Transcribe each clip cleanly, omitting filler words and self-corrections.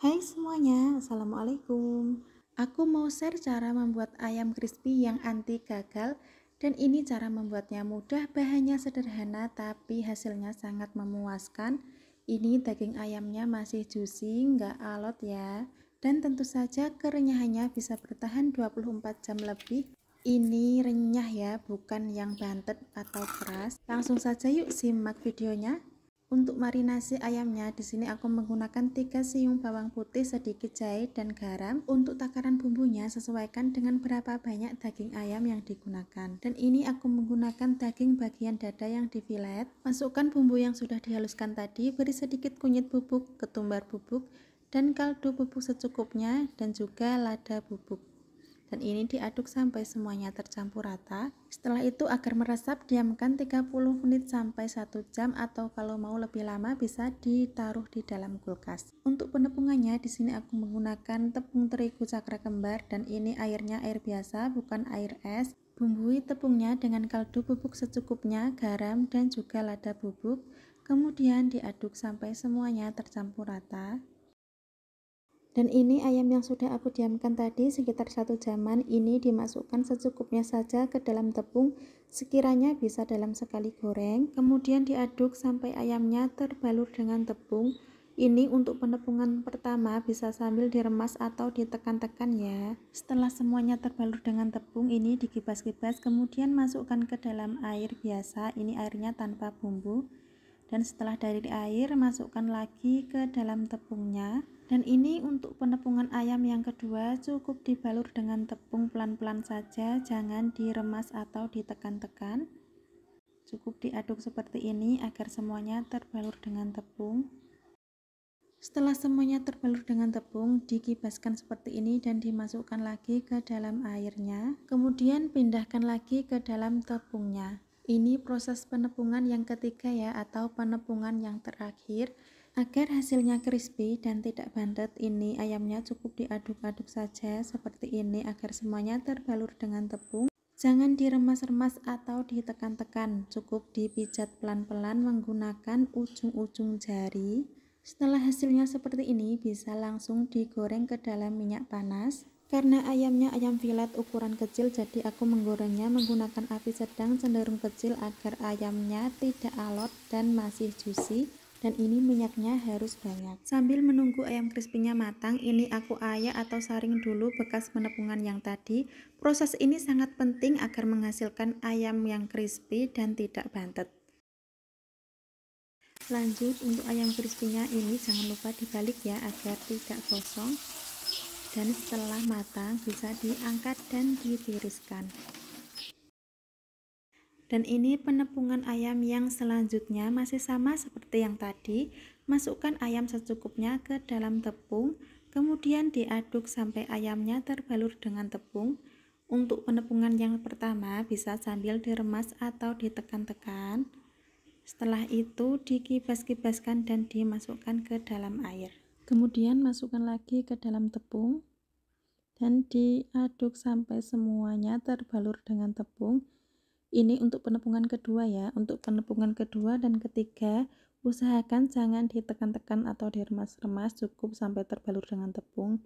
Hai semuanya, Assalamualaikum. Aku mau share cara membuat ayam crispy yang anti gagal. Dan ini cara membuatnya mudah, bahannya sederhana tapi hasilnya sangat memuaskan. Ini daging ayamnya masih juicy, nggak alot ya. Dan tentu saja kerenyahannya bisa bertahan 24 jam lebih. Ini renyah ya, bukan yang bantet atau keras. Langsung saja yuk simak videonya. Untuk marinasi ayamnya, di sini aku menggunakan 3 siung bawang putih, sedikit jahe dan garam. Untuk takaran bumbunya sesuaikan dengan berapa banyak daging ayam yang digunakan. Dan ini aku menggunakan daging bagian dada yang difilet. Masukkan bumbu yang sudah dihaluskan tadi, beri sedikit kunyit bubuk, ketumbar bubuk, dan kaldu bubuk secukupnya, dan juga lada bubuk. Dan ini diaduk sampai semuanya tercampur rata. Setelah itu agar meresap, diamkan 30 menit sampai 1 jam, atau kalau mau lebih lama bisa ditaruh di dalam kulkas. Untuk penepungannya di sini aku menggunakan tepung terigu cakra kembar, dan ini airnya air biasa bukan air es. Bumbui tepungnya dengan kaldu bubuk secukupnya, garam dan juga lada bubuk. Kemudian diaduk sampai semuanya tercampur rata. Dan ini ayam yang sudah aku diamkan tadi sekitar 1 jaman, ini dimasukkan secukupnya saja ke dalam tepung, sekiranya bisa dalam sekali goreng. Kemudian diaduk sampai ayamnya terbalur dengan tepung. Ini untuk penepungan pertama bisa sambil diremas atau ditekan-tekan ya. Setelah semuanya terbalur dengan tepung, ini dikibas-kibas, kemudian masukkan ke dalam air biasa, ini airnya tanpa bumbu. Dan setelah dari air, masukkan lagi ke dalam tepungnya. Dan ini untuk penepungan ayam yang kedua, cukup dibalur dengan tepung pelan-pelan saja, jangan diremas atau ditekan-tekan. Cukup diaduk seperti ini agar semuanya terbalur dengan tepung. Setelah semuanya terbalur dengan tepung, dikibaskan seperti ini dan dimasukkan lagi ke dalam airnya. Kemudian pindahkan lagi ke dalam tepungnya. Ini proses penepungan yang ketiga ya, atau penepungan yang terakhir. Agar hasilnya crispy dan tidak bantet, ini ayamnya cukup diaduk-aduk saja seperti ini agar semuanya terbalur dengan tepung. Jangan diremas-remas atau ditekan-tekan, cukup dipijat pelan-pelan menggunakan ujung-ujung jari. Setelah hasilnya seperti ini, bisa langsung digoreng ke dalam minyak panas. Karena ayamnya ayam filet ukuran kecil, jadi aku menggorengnya menggunakan api sedang cenderung kecil agar ayamnya tidak alot dan masih juicy. Dan ini minyaknya harus banyak. Sambil menunggu ayam crispy-nya matang, ini aku ayak atau saring dulu bekas penepungan yang tadi. Proses ini sangat penting agar menghasilkan ayam yang crispy dan tidak bantet. Lanjut, untuk ayam crispy-nya ini jangan lupa dibalik ya agar tidak gosong. Dan setelah matang bisa diangkat dan ditiriskan. Dan ini penepungan ayam yang selanjutnya masih sama seperti yang tadi. Masukkan ayam secukupnya ke dalam tepung, kemudian diaduk sampai ayamnya terbalur dengan tepung. Untuk penepungan yang pertama bisa sambil diremas atau ditekan-tekan. Setelah itu dikibas-kibaskan dan dimasukkan ke dalam air. Kemudian masukkan lagi ke dalam tepung dan diaduk sampai semuanya terbalur dengan tepung. Ini untuk penepungan kedua ya. Untuk penepungan kedua dan ketiga, usahakan jangan ditekan-tekan atau diremas-remas, cukup sampai terbalur dengan tepung.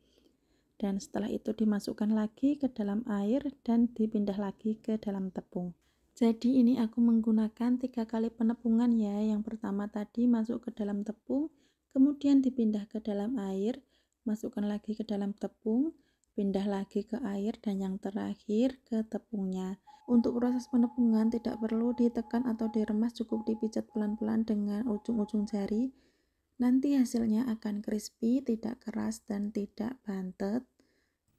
Dan setelah itu dimasukkan lagi ke dalam air dan dipindah lagi ke dalam tepung. Jadi ini aku menggunakan 3 kali penepungan ya. Yang pertama tadi masuk ke dalam tepung, kemudian dipindah ke dalam air, masukkan lagi ke dalam tepung, pindah lagi ke air, dan yang terakhir ke tepungnya. Untuk proses penepungan tidak perlu ditekan atau diremas, cukup dipijat pelan-pelan dengan ujung-ujung jari. Nanti hasilnya akan crispy, tidak keras dan tidak bantet.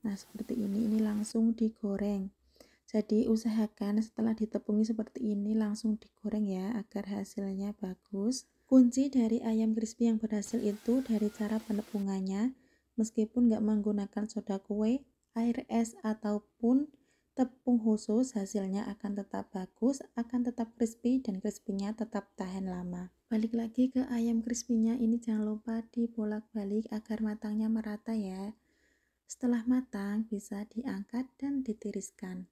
Nah seperti ini langsung digoreng. Jadi usahakan setelah ditepungi seperti ini langsung digoreng ya agar hasilnya bagus. Kunci dari ayam crispy yang berhasil itu dari cara penepungannya. Meskipun nggak menggunakan soda kue, air es ataupun tepung khusus, hasilnya akan tetap bagus, akan tetap crispy dan crispy-nya tetap tahan lama. Balik lagi ke ayam crispy-nya, ini jangan lupa dibolak-balik agar matangnya merata ya. Setelah matang bisa diangkat dan ditiriskan.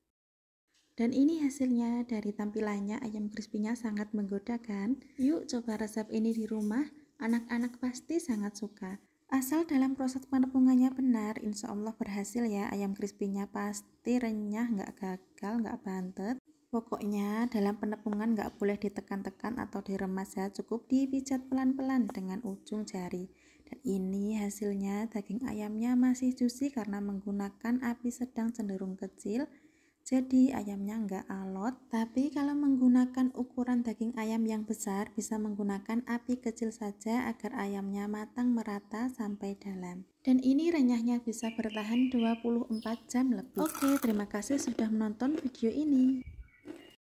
Dan ini hasilnya. Dari tampilannya ayam crispy-nya sangat menggoda kan? Yuk coba resep ini di rumah, anak-anak pasti sangat suka. Asal dalam proses penepungannya benar, insya Allah berhasil ya. Ayam crispy-nya pasti renyah, nggak gagal, nggak bantet. Pokoknya dalam penepungan nggak boleh ditekan-tekan atau diremas ya, cukup dipijat pelan-pelan dengan ujung jari. Dan ini hasilnya, daging ayamnya masih juicy karena menggunakan api sedang cenderung kecil. Jadi ayamnya nggak alot, tapi kalau menggunakan ukuran daging ayam yang besar bisa menggunakan api kecil saja agar ayamnya matang merata sampai dalam. Dan ini renyahnya bisa bertahan 24 jam lebih. Oke, terima kasih sudah menonton video ini.